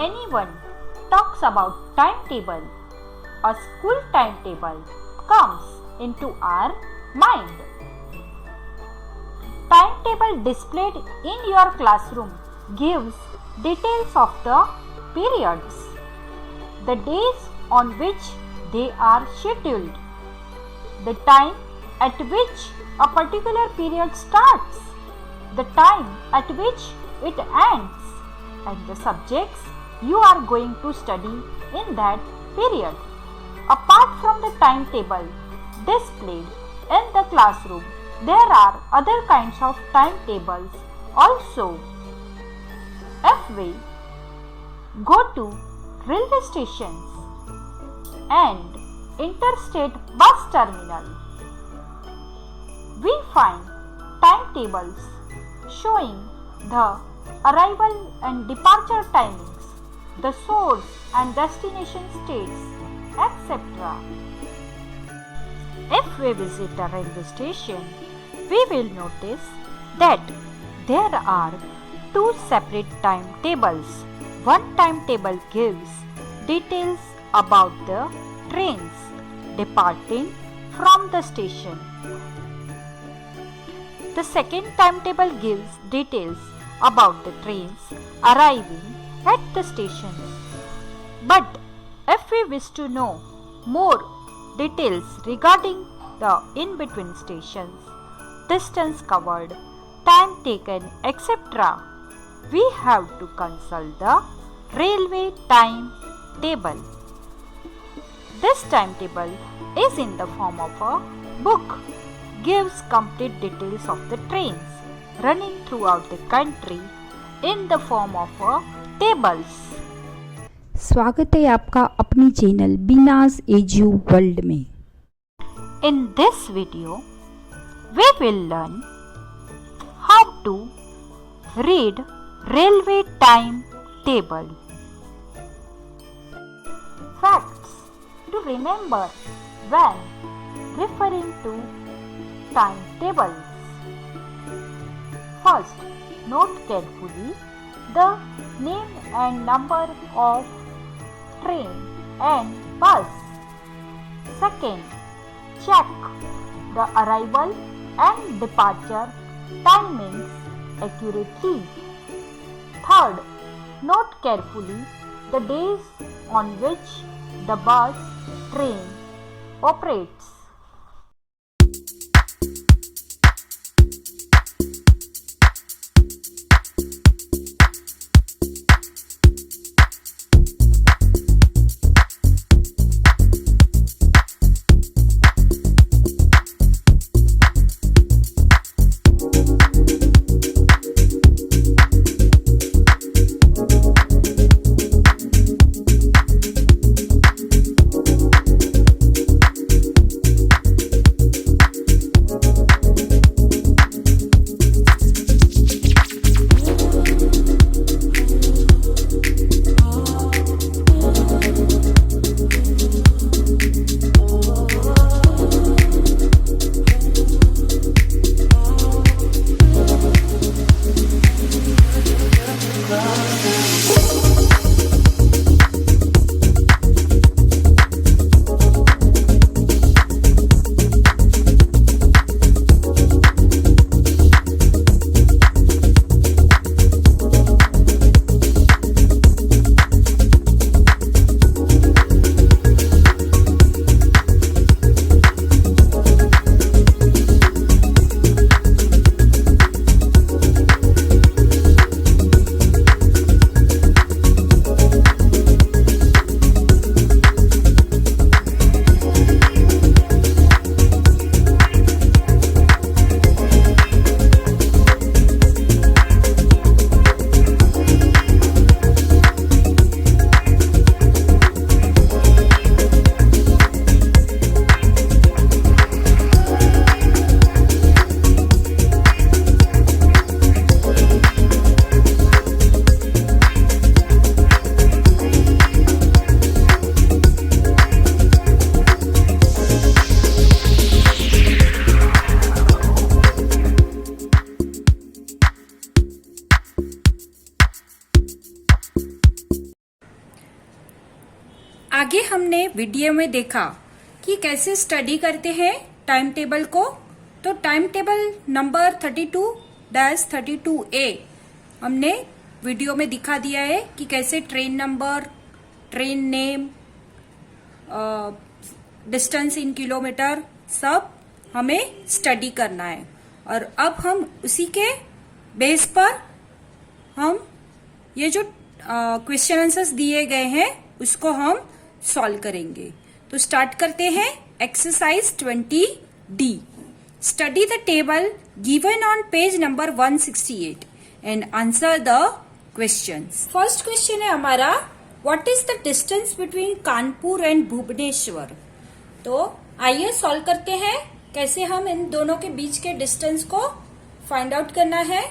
anyone talks about timetable, a school timetable comes into our mind. Timetable displayed in your classroom gives details of the periods, the days on which they are scheduled, the time at which a particular period starts, the time at which it ends, and the subjects you are going to study in that period. Apart from the timetable displayed in the classroom, there are other kinds of timetables also. If we go to railway stations and interstate bus terminal, we find timetables showing the arrival and departure timings, the source and destination states, etc. If we visit a railway station, we will notice that there are two separate timetables. One timetable gives details about the trains departing from the station. The second timetable gives details about the trains arriving at the station. But if we wish to know more details regarding the in-between stations, distance covered, time taken, etc., we have to consult the railway timetable. This timetable is in the form of a book, gives complete details of the trains running throughout the country in the form of tables. स्वागत है आपका अपनी channel बीनाज edu world में. In this video, we will learn how to read railway timetable. Facts to remember when referring to timetables. First, note carefully the name and number of train and bus. Second, check the arrival and departure timings accurately. Third, note carefully the days on which the bus train operates. आगे हमने video में देखा कि कैसे study करते हैं time table को। तो टाइम टेबल नंबर 32-32A हमने वीडियो में दिखा दिया है कि कैसे train number, train name, distance in kilometre सब हमें स्टडी करना है। और अब हम उसी के बेस पर हम ये जो क्वेश्चन आंसर्स दिए गए हैं उसको हम सॉल्व करेंगे। तो स्टार्ट करते हैं। Exercise 20D। Study the table given on page number 168 and answer the questions. First question है हमारा, what is the distance between Kanpur and Bhubaneswar. तो आइए सॉल्व करते हैं कैसे हम इन दोनों के बीच के डिस्टेंस को फाइंड आउट करना है।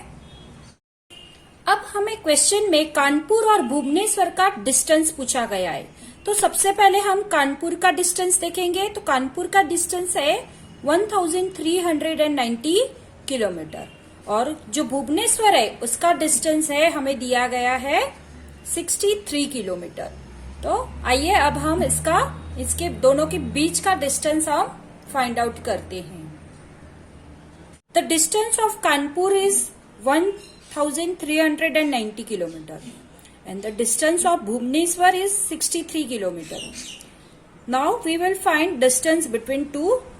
अब हमें क्वेश्चन में कानपुर और भुवनेश्वर का डिस्टेंस पूछा गया है। तो सबसे पहले हम कानपुर का डिस्टेंस देखेंगे। तो कानपुर का डिस्टेंस है 1390 किलोमीटर और जो भुवनेश्वर है उसका डिस्टेंस है हमें दिया गया है 63 किलोमीटर। तो आइए अब हम इसके दोनों के बीच का डिस्टेंस हम फाइंड आउट करते हैं। The distance of Kanpur is 1390 kilometer and the distance of Bhubaneswar is 63 kilometer. Now we will find distance between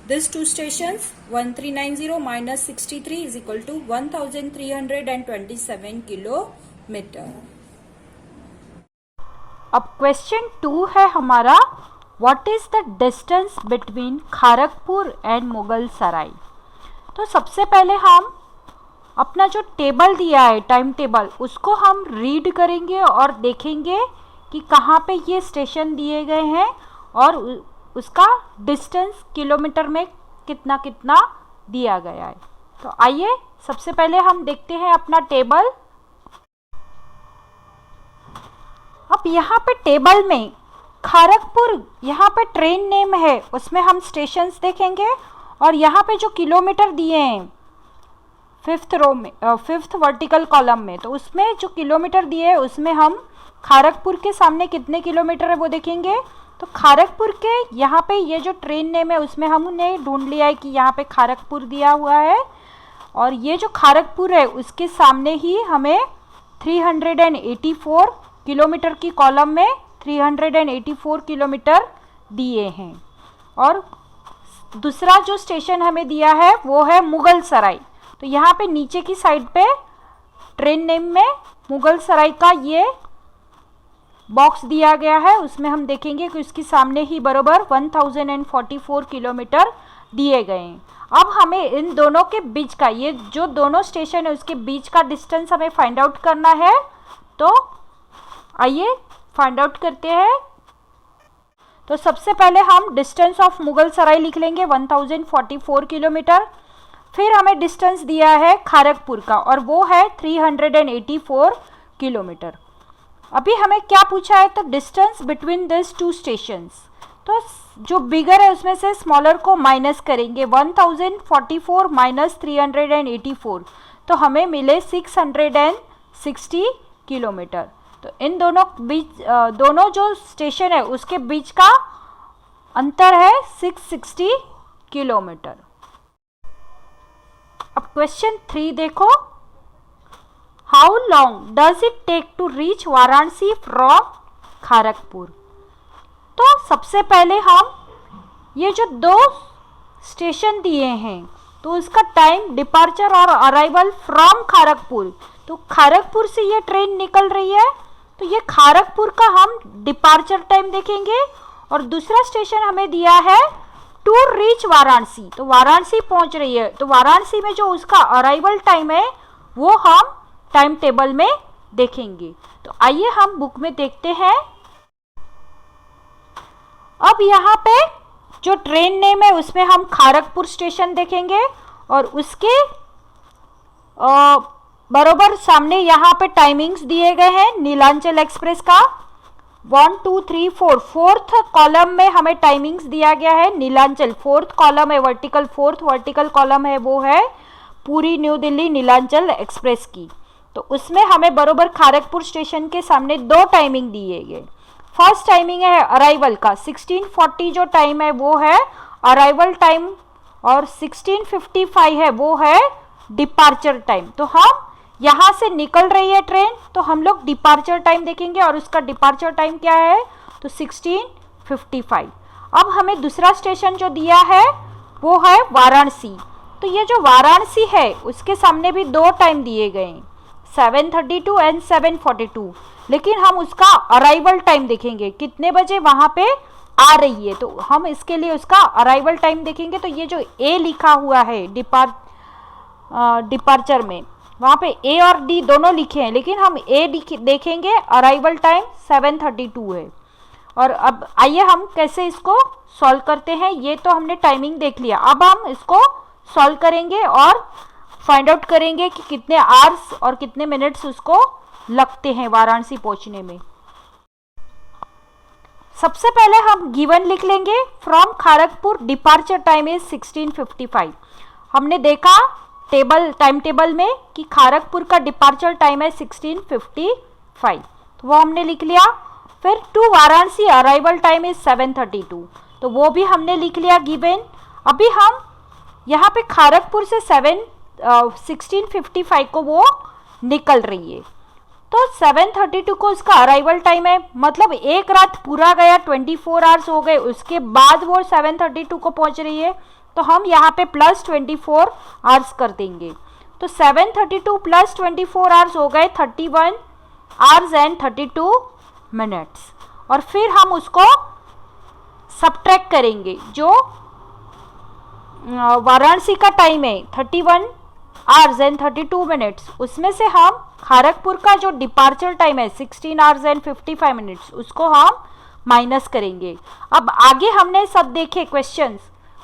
these two stations. 1390 minus 63 is equal to 1327 kilometer. अब क्वेश्चन 2 है हमारा, what is the distance between Kharagpur and Mughal Sarai. तो सबसे पहले हम अपना जो table दिया है टाइम टेबल उसको हम रीड करेंगे और देखेंगे कि कहाँ पे ये स्टेशन दिए गए हैं और उसका डिस्टेंस किलोमीटर में कितना कितना दिया गया है। तो आइए सबसे पहले हम देखते हैं अपना टेबल। अब यहाँ पे टेबल में खड़गपुर यहाँ पे ट्रेन नेम है, उसमें हम स्टेशंस देखेंगे और यहाँ पे जो किलोमीटर दिए हैं 5th रो में 5th वर्टिकल कॉलम में, तो उसमें जो किलोमीटर दिए हैं उसमें हम खड़गपुर के सामने कितने किलोमीटर है वो देखेंगे। तो खड़गपुर के यहाँ पे ये जो ट्रेन नेम है उसमें हमने ढूंढ लिया है कि यहाँ पे खड़गपुर दिया हुआ है और ये जो खड़गपुर है उसके सामने ही हमें 384 किलोमीटर की कॉलम में 384 किलोमीटर दिए हैं। और दूसरा जो स्टेशन हमें दिया है वो है मुगल सराय। तो यहाँ पे नीचे की साइड पे ट्रेन नेम में मुगल सराय का ये बॉक्स दिया गया है, उसमें हम देखेंगे कि उसके सामने ही बराबर 1044 किलोमीटर दिए गए हैं। अब हमें इन दोनों के बीच का, ये जो दोनों स्टेशन है उसके बीच का डिस्टेंस हमें फाइंड आउट करना है। तो आइए फाइंड आउट करते हैं। तो सबसे पहले हम डिस्टेंस ऑफ मुगल सराय लिख लेंगे 1044 किलोमीटर। फिर हमें डिस्टेंस दिया है खड़गपुर का और वो है 384 किलोमीटर। अभी हमें क्या पूछा है, तो distance between this two stations. तो जो बिगर है उसमें से स्मॉलर को माइनस करेंगे। 1044 माइनस 384 तो हमें मिले 660 किलोमीटर। तो इन दोनों दोनों जो स्टेशन है उसके बीच का अंतर है 660 किलोमीटर। अब क्वेश्चन 3 देखो, how long does it take to reach Varanasi from Kharagpur. तो सबसे पहले हम ये जो दो स्टेशन दिए हैं तो उसका टाइम डिपार्चर और अराइवल फ्रॉम खड़गपुर, तो खड़गपुर से ये ट्रेन निकल रही है तो ये खड़गपुर का हम डिपार्चर टाइम देखेंगे। और दूसरा स्टेशन हमें दिया है टू रीच वाराणसी, तो वाराणसी पहुंच रही है तो वाराणसी में जो उसका अराइवल टाइम है वो हम टाइम टेबल में देखेंगे। तो आइए हम बुक में देखते हैं। अब यहाँ पे जो ट्रेन नेम है उसमें हम खड़गपुर स्टेशन देखेंगे और उसके बरोबर सामने यहाँ पे टाइमिंग्स दिए गए हैं नीलांचल एक्सप्रेस का 1 2 3 4 फोर्थ कॉलम में हमें टाइमिंग्स दिया गया है नीलांचल। फोर्थ कॉलम है वर्टिकल, फोर्थ वर्टिकल कॉलम है वो है पूरी न्यू दिल्ली नीलांचल एक्सप्रेस की। तो उसमें हमें बरोबर खड़गपुर स्टेशन के सामने दो टाइमिंग दिए गए। फर्स्ट टाइमिंग है अराइवल का 1640 जो टाइम है वो है अराइवल टाइम और 1655 है वो है डिपार्चर टाइम। तो हम यहाँ से निकल रही है ट्रेन तो हम लोग डिपार्चर टाइम देखेंगे और उसका डिपार्चर टाइम क्या है तो 1655। अब हमें दूसरा स्टेशन जो दिया है वो है वाराणसी। तो ये जो वाराणसी है उसके सामने भी दो टाइम दिए गए हैं 7:32 एंड 7:42, लेकिन हम उसका अराइवल टाइम देखेंगे कितने बजे वहाँ पे आ रही है। तो हम इसके लिए उसका अराइवल टाइम देखेंगे। तो ये जो ए लिखा हुआ है डिपार्चर में वहाँ पे ए और डी दोनों लिखे हैं, लेकिन हम ए देखेंगे अराइवल टाइम 7:32 है। और अब आइए हम कैसे इसको सॉल्व करते हैं। ये तो हमने टाइमिंग देख लिया, अब हम इसको सॉल्व करेंगे और फाइंड आउट करेंगे कि कितने आवर्स और कितने मिनट्स उसको लगते हैं वाराणसी पहुंचने में। सबसे पहले हम गिवन लिख लेंगे from Kharagpur departure time is 1655। हमने देखा टाइम टेबल में कि खड़गपुर का डिपार्चर टाइम है 1655, तो वो हमने लिख लिया। फिर to Varanasi arrival time is 7:32, तो वो भी हमने लिख लिया गिवन। अभी हम यहाँ पे खड़गपुर से 1655 को वो निकल रही है, तो 7:32 को उसका अराइवल टाइम है, मतलब एक रात पूरा गया 24 आवर्स हो गए, उसके बाद वो 7:32 को पहुंच रही है। तो हम यहाँ पे प्लस 24 आवर्स कर देंगे। तो 7:32 प्लस 24 आवर्स हो गए 31 आवर्स एंड 32 मिनट्स। और फिर हम उसको सबट्रैक्ट करेंगे, जो वाराणसी का टाइम है 31 आवर्स एंड 32 मिनट्स, उसमें से हम खड़गपुर का जो डिपार्चर टाइम है 16 आवर्स एंड 55 मिनट्स उसको हम माइनस करेंगे। अब आगे हमने सब देखे क्वेश्चंस,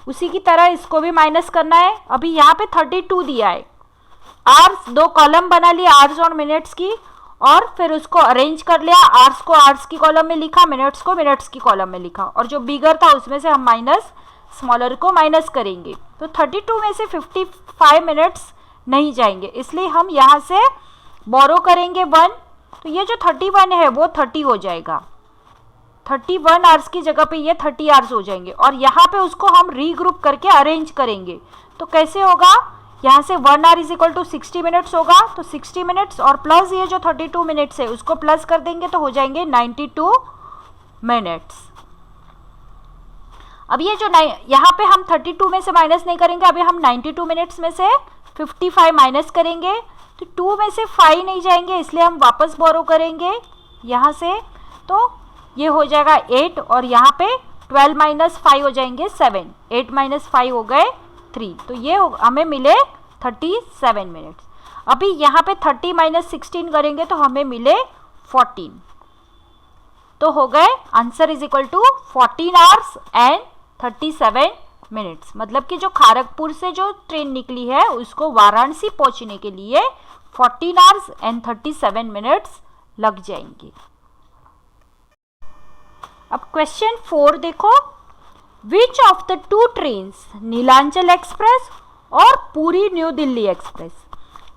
उसी की तरह इसको भी माइनस करना है। अभी यहाँ पे 32 दिया है, आवर्स दो कॉलम बना लिया आवर्स और मिनट्स की, और फिर उसको अरेंज कर लिया, आवर्स को आवर्स की कॉलम में लिखा, मिनट्स को मिनट्स की कॉलम में लिखा, और जो बिगर था उसमें से हम माइनस स्मॉलर को माइनस करेंगे। तो 32 में से 55 मिनट्स नहीं जाएंगे, इसलिए हम यहाँ से बोरो करेंगे 1, तो ये जो 31 है वो 30 हो जाएगा। 31 आवर्स की जगह पे ये 30 आवर्स हो जाएंगे, और यहाँ पे उसको हम रीग्रुप करके अरेंज करेंगे। तो कैसे होगा, यहाँ से 1 hour is equal to 60 minutes होगा, तो 60 मिनट्स और प्लस ये जो 32 मिनट्स है उसको प्लस कर देंगे तो हो जाएंगे 92 मिनट्स। अब ये जो यहाँ पे हम 32 में से माइनस नहीं करेंगे, अभी हम 92 मिनट्स में से 55 माइनस करेंगे, तो 2 में से 5 नहीं जाएंगे, इसलिए हम वापस बोरो करेंगे यहाँ से, तो ये हो जाएगा 8, और यहाँ पे 12 माइनस 5 हो जाएंगे 7, 8 माइनस 5 हो गए 3, तो ये हमें मिले 37 मिनट्स। अभी यहाँ पे 30 माइनस 16 करेंगे तो हमें मिले 14, तो हो गए answer is equal to 14 hours and 37 minutes. मतलब कि जो खड़गपुर से जो ट्रेन निकली है उसको वाराणसी पहुंचने के लिए 14 आवर्स एंड 37 मिनट्स लग जाएंगे। अब क्वेश्चन 4 देखो, which of the two trains Nilanchal express और Puri new Delhi express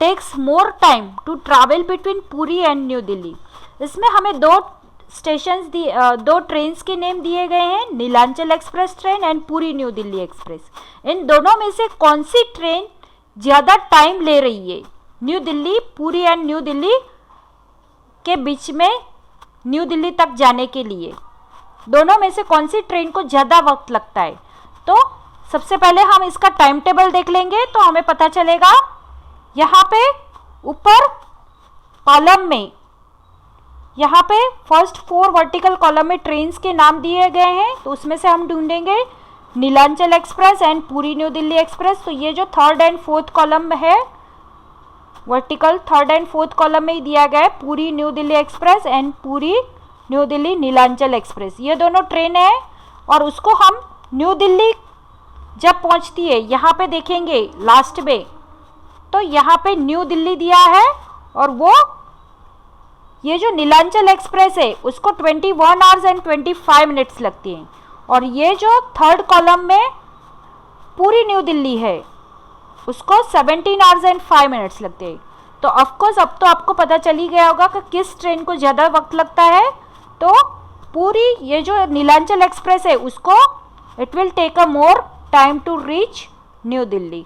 takes more time to travel between Puri and New Delhi. इसमें हमें दो ट्रेन्स के नेम दिए गए हैं, Nilanchal express train and Puri new Delhi express. इन दोनों में से कौन सी ट्रेन ज़्यादा टाइम ले रही है new Delhi, Puri and New Delhi के बीच में न्यू दिल्ली तक जाने के लिए, दोनों में से कौन सी ट्रेन को ज़्यादा वक्त लगता है। तो सबसे पहले हम इसका टाइम टेबल देख लेंगे तो हमें पता चलेगा। यहाँ पे ऊपर कॉलम में, यहाँ पे फर्स्ट 4 वर्टिकल कॉलम में ट्रेन्स के नाम दिए गए हैं, तो उसमें से हम ढूंढेंगे Nilanchal Express and Puri new Delhi Express. तो ये जो 3rd एंड 4th कॉलम में है, vertical 3rd and 4th column में ही दिया गया है Puri new Delhi express and Puri new Delhi Nilanchal express, ये दोनों ट्रेन है। और उसको हम न्यू दिल्ली जब पहुंचती है यहाँ पे देखेंगे लास्ट में, तो यहाँ पे न्यू दिल्ली दिया है, और वो ये जो नीलांचल एक्सप्रेस है उसको 21 आवर्स एंड 25 मिनट्स लगती हैं, और ये जो 3rd कॉलम में पूरी न्यू दिल्ली है उसको 17 आवर्स एंड 5 मिनट्स लगते हैं। तो ऑफकोर्स अब तो आपको पता चल ही गया होगा कि किस ट्रेन को ज़्यादा वक्त लगता है। तो पूरी ये जो नीलांचल एक्सप्रेस है उसको it will take a more time to reach New Delhi.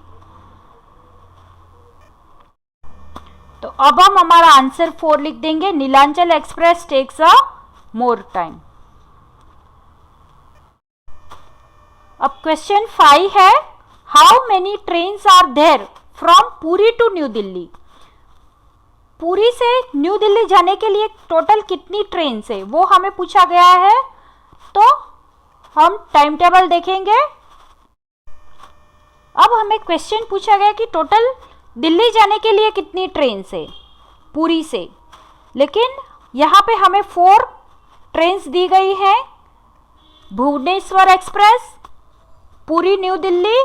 तो अब हम हमारा आंसर 4 लिख देंगे, Nilanchal Express takes a more time. अब क्वेश्चन 5 है, how many trains are there from Puri to New Delhi. Puri से न्यू दिल्ली जाने के लिए टोटल कितनी ट्रेन है वो हमें पूछा गया है। तो हम टाइम टेबल देखेंगे। अब हमें क्वेश्चन पूछा गया कि टोटल दिल्ली जाने के लिए कितनी ट्रेन है पुरी से, लेकिन यहाँ पे हमें 4 ट्रेन्स दी गई हैं, Bhubaneswar Express, Puri new Delhi,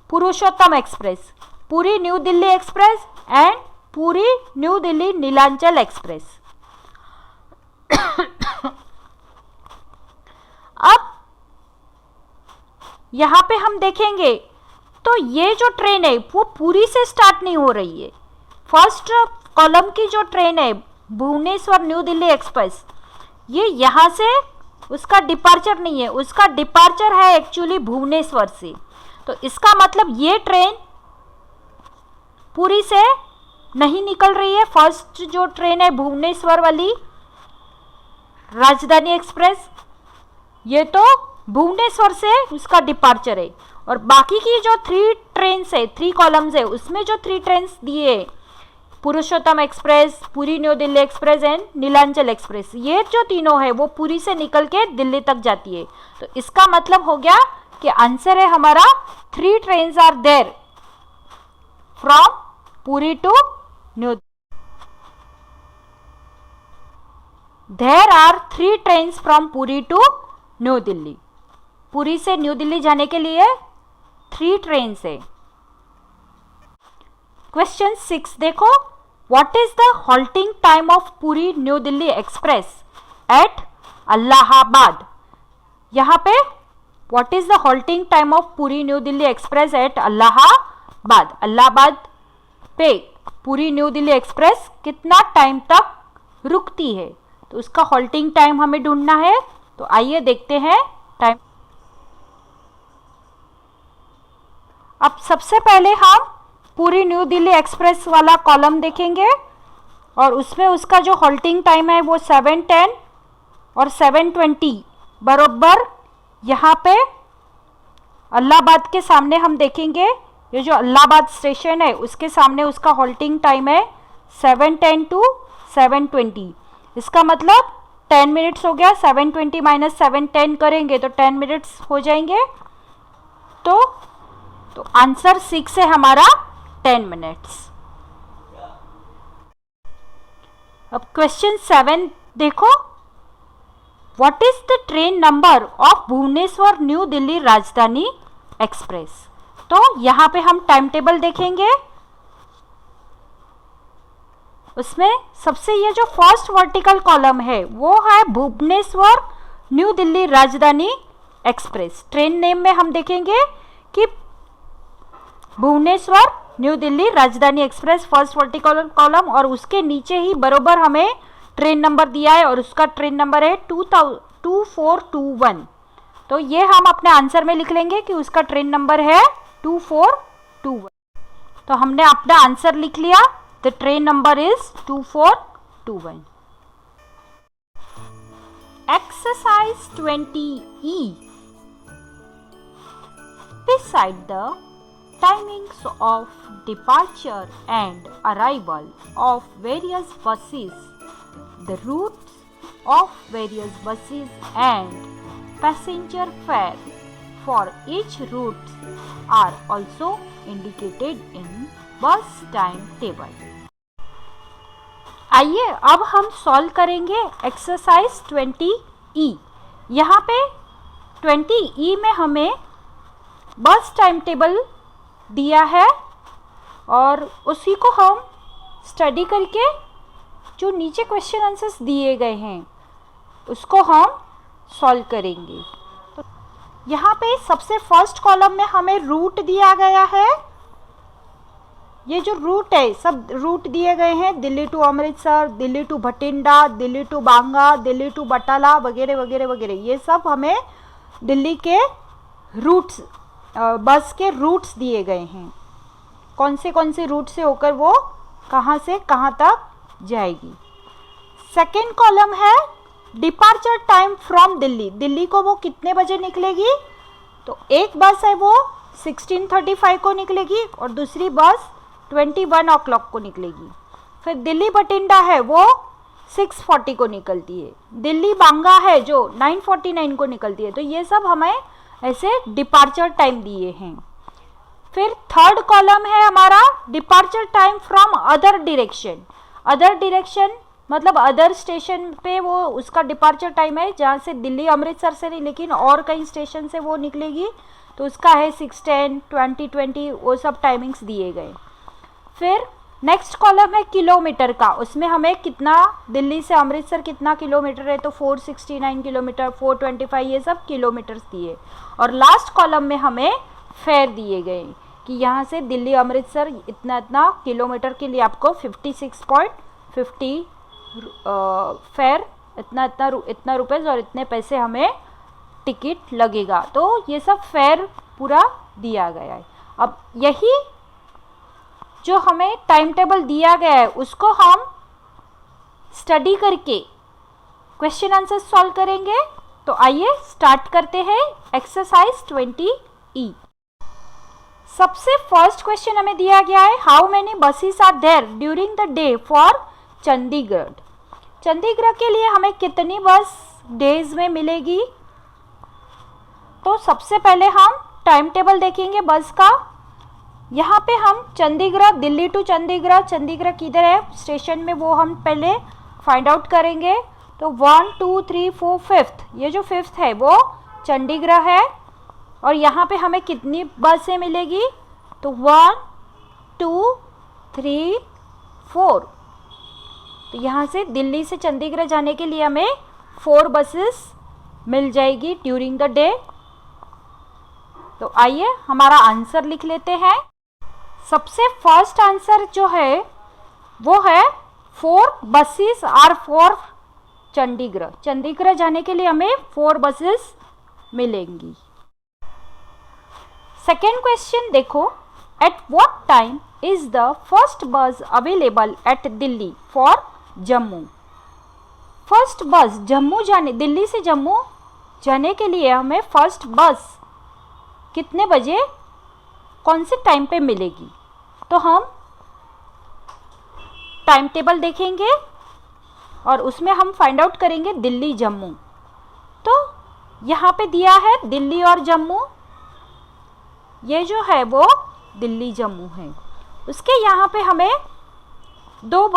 Purushottam express, Puri new Delhi express and Puri new Delhi Nilanchal Express. अब यहां पे हम देखेंगे तो ये जो ट्रेन है वो पुरी से स्टार्ट नहीं हो रही है। फर्स्ट कॉलम की जो ट्रेन है भुवनेश्वर न्यू दिल्ली एक्सप्रेस, ये यहां से उसका डिपार्चर नहीं है, उसका डिपार्चर है एक्चुअली भुवनेश्वर से। तो इसका मतलब ये ट्रेन पुरी से नहीं निकल रही है। फर्स्ट जो ट्रेन है भुवनेश्वर वाली राजधानी एक्सप्रेस, ये तो भुवनेश्वर से उसका डिपार्चर है। और बाकी की जो 3 ट्रेन्स है, 3 कॉलम्स है, उसमें जो 3 ट्रेन्स दिए Purushottam express, Puri new Delhi express and Nilanchal express, ये जो तीनों है वो पुरी से निकल के दिल्ली तक जाती है। तो इसका मतलब हो गया कि आंसर है हमारा 3 trains are there from Puri to New. There are 3 trains from Puri to New Delhi. Puri से न्यू दिल्ली जाने के लिए 3 ट्रेन्स है। क्वेश्चन 6 देखो, what is the halting time of Puri new Delhi Express at Allahabad. यहाँ पे what is the halting time of Puri new Delhi Express at Allahabad. Allahabad पे पुरी न्यू दिल्ली एक्सप्रेस कितना टाइम तक रुकती है, तो उसका हॉल्टिंग टाइम हमें ढूंढना है। तो आइए देखते हैं टाइम। अब सबसे पहले हम पुरी न्यू दिल्ली एक्सप्रेस वाला कॉलम देखेंगे और उसमें उसका जो हॉल्टिंग टाइम है वो 7:10 और 7:20 बरोबर यहाँ पे अलाहाबाद के सामने हम देखेंगे। ये जो अलाहाबाद स्टेशन है उसके सामने उसका हॉल्टिंग टाइम है 7:10 टू 7:20। इसका मतलब 10 मिनट्स हो गया। 7:20 माइनस 7:10 करेंगे तो 10 मिनट्स हो जाएंगे। तो आंसर 6 है हमारा 10 मिनट्स। अब क्वेश्चन 7 देखो, what is the train number of Bhubaneswar New Delhi Rajdhani Express. तो यहां पे हम टाइम टेबल देखेंगे। उसमें सबसे ये जो फर्स्ट वर्टिकल कॉलम है वो है Bhubaneswar New Delhi Rajdhani express. Train name में हम देखेंगे कि Bhubaneswar New Delhi Rajdhani express first vertical column, और उसके नीचे ही बरोबर हमें ट्रेन नंबर दिया है और उसका ट्रेन नंबर है 2421। तो ये हम अपने आंसर में लिख लेंगे कि उसका ट्रेन नंबर है 2421। तो हमने अपना आंसर लिख लिया। The train number is 2421। Exercise 20E, beside the timings of departure and arrival of various buses, the routes of various buses and passenger fare for each route are also indicated in bus timetable. आइए अब हम solve करेंगे exercise 20E। यहाँ पे 20E में हमें बस time table दिया है और उसी को हम स्टडी करके जो नीचे क्वेश्चन आंसर्स दिए गए हैं उसको हम सॉल्व करेंगे। तो यहाँ पे सबसे फर्स्ट कॉलम में हमें रूट दिया गया है, ये जो रूट है सब रूट दिए गए हैं, Delhi to Amritsar, Delhi to Bathinda, Delhi to Banga, Delhi to Batala वगैरह वगैरह वगैरह, ये सब हमें दिल्ली के रूट्स, बस के रूट्स दिए गए हैं, कौन से रूट से होकर वो कहाँ से कहाँ तक जाएगी। सेकेंड कॉलम है departure time from Delhi, Delhi को वो कितने बजे निकलेगी, तो एक बस है वो 16:35 को निकलेगी और दूसरी बस 21 o'clock को निकलेगी। फिर दिल्ली बटिंडा है वो 6:40 को निकलती है, दिल्ली बांगा है जो 9:49 को निकलती है। तो ये सब हमें ऐसे डिपार्चर टाइम दिए हैं। फिर थर्ड कॉलम है हमारा departure time from other direction, other direction मतलब अदर स्टेशन पे वो उसका डिपार्चर टाइम है, जहाँ से दिल्ली अमृतसर से नहीं लेकिन और कई स्टेशन से वो निकलेगी, तो उसका है 6:10, 20:20, वो सब टाइमिंग्स दिए गए। फिर नेक्स्ट कॉलम है किलोमीटर का, उसमें हमें कितना दिल्ली से अमृतसर कितना किलोमीटर है, तो 469 किलोमीटर, 425, ये सब किलोमीटर्स दिए। और लास्ट कॉलम में हमें फेयर दिए गए कि यहाँ से दिल्ली अमृतसर इतना इतना किलोमीटर के लिए आपको 56.50 फेयर, इतना रुपये और इतने पैसे हमें टिकट लगेगा। तो ये सब फेयर पूरा दिया गया है। अब यही जो हमें टाइम टेबल दिया गया है उसको हम स्टडी करके क्वेश्चन आंसर सॉल्व करेंगे। तो आइए स्टार्ट करते हैं एक्सरसाइज 20E। सबसे फर्स्ट क्वेश्चन हमें दिया गया है, how many buses are there during the day for Chandigarh. Chandigarh के लिए हमें कितनी बस डेज में मिलेगी। तो सबसे पहले हम टाइम टेबल देखेंगे बस का। यहाँ पे हम चंडीगढ़, दिल्ली टू चंडीगढ़, चंडीगढ़ किधर है स्टेशन में वो हम पहले फाइंड आउट करेंगे। तो 1 2 3 4 5th, ये जो 5th है वो चंडीगढ़ है। और यहाँ पे हमें कितनी बसें मिलेगी, तो 1 2 3 4। तो यहाँ से दिल्ली से चंडीगढ़ जाने के लिए हमें 4 बसेस मिल जाएगी ड्यूरिंग द डे। तो आइए हमारा आंसर लिख लेते हैं। सबसे फर्स्ट आंसर जो है वो है 4 buses are for Chandigarh. Chandigarh जाने के लिए हमें 4 बसेस मिलेंगी। सेकेंड क्वेश्चन देखो, at what time is the first bus available at Delhi for Jammu. First bus Jammu जाने, दिल्ली से जम्मू जाने के लिए हमें फर्स्ट बस कितने बजे कौन से टाइम पे मिलेगी। तो हम टाइम टेबल देखेंगे और उसमें हम फाइंड आउट करेंगे दिल्ली जम्मू। तो यहाँ पे दिया है दिल्ली और जम्मू, ये जो है वो दिल्ली जम्मू है। उसके यहाँ पे हमें दो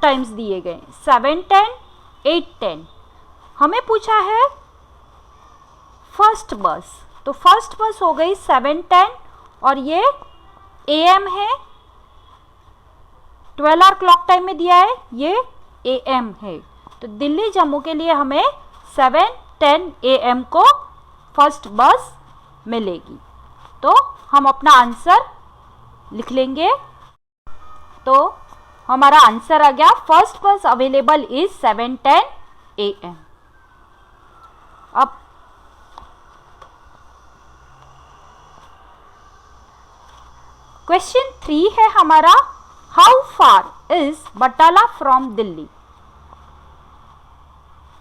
टाइम्स दिए गए 7:10, 8:10। हमें पूछा है फर्स्ट बस, तो फर्स्ट बस हो गई 7:10 और ये AM है, 12 आवर क्लॉक टाइम में दिया है, ये AM है। तो दिल्ली जम्मू के लिए हमें 7:10 AM को फर्स्ट बस मिलेगी। तो हम अपना आंसर लिख लेंगे। तो हमारा आंसर आ गया first bus available is 7:10 AM। अब क्वेश्चन 3 है हमारा, how far is Batala from Delhi.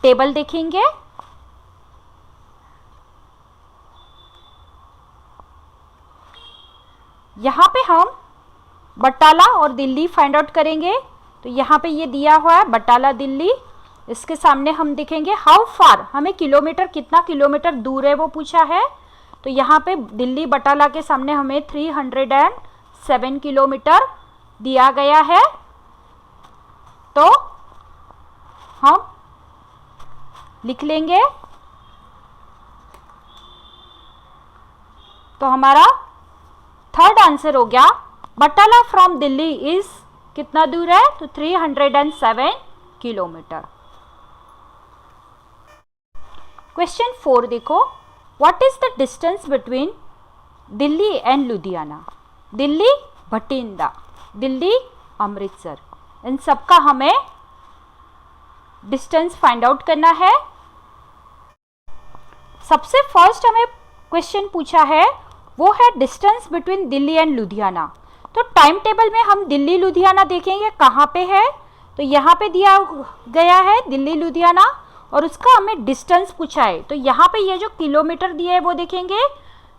Table देखेंगे। यहाँ पे हम बटाला और दिल्ली फाइंड आउट करेंगे। तो यहाँ पे ये दिया हुआ है बटाला दिल्ली, इसके सामने हम देखेंगे हाउ फार, हमें किलोमीटर कितना किलोमीटर दूर है वो पूछा है। तो यहाँ पे दिल्ली बटाला के सामने हमें 307 किलोमीटर दिया गया है। तो हम लिख लेंगे। तो हमारा थर्ड आंसर हो गया बटाला फ्रॉम दिल्ली इज कितना दूर है, तो 307 किलोमीटर। क्वेश्चन 4 देखो, what is the distance between Delhi and Ludhiana. Delhi Bathinda, Delhi Amritsar, इन सब का हमें डिस्टेंस फाइंड आउट करना है। सबसे फर्स्ट हमें क्वेश्चन पूछा है वो है distance between Delhi and Ludhiana. तो टाइम टेबल में हम दिल्ली लुधियाना देखेंगे कहाँ पे है, तो यहाँ पे दिया गया है दिल्ली लुधियाना और उसका हमें डिस्टेंस पूछा है। तो यहाँ पे ये जो किलोमीटर दिया है वो देखेंगे,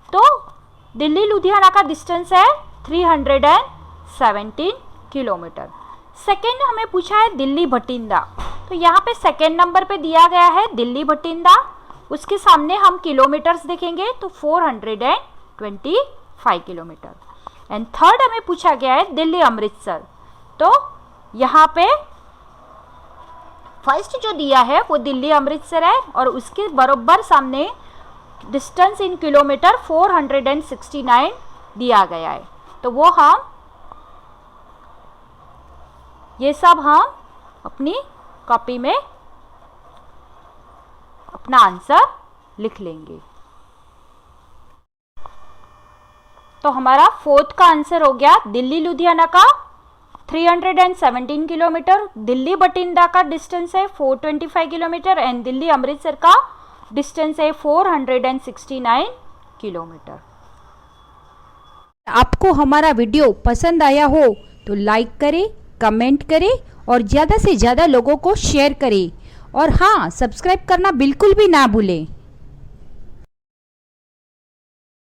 तो दिल्ली लुधियाना का डिस्टेंस है 317 किलोमीटर। सेकेंड हमें पूछा है दिल्ली भटिंडा, तो यहाँ पे सेकेंड नंबर पे दिया गया है दिल्ली भटिंडा, उसके सामने हम किलोमीटर्स देखेंगे तो 425 किलोमीटर। एंड थर्ड हमें पूछा गया है दिल्ली अमृतसर, तो यहाँ पे फर्स्ट जो दिया है वो दिल्ली अमृतसर है और उसके बराबर सामने डिस्टेंस इन किलोमीटर 469 दिया गया है। तो वो हम ये सब हम अपनी कॉपी में अपना आंसर लिख लेंगे। तो हमारा फोर्थ का आंसर हो गया दिल्ली लुधियाना का 317 किलोमीटर, दिल्ली भटिंडा का डिस्टेंस है 425 किलोमीटर एंड दिल्ली अमृतसर का डिस्टेंस है 469 किलोमीटर। आपको हमारा वीडियो पसंद आया हो तो लाइक करें, कमेंट करें और ज़्यादा से ज़्यादा लोगों को शेयर करें और हाँ, सब्सक्राइब करना बिल्कुल भी ना भूलें।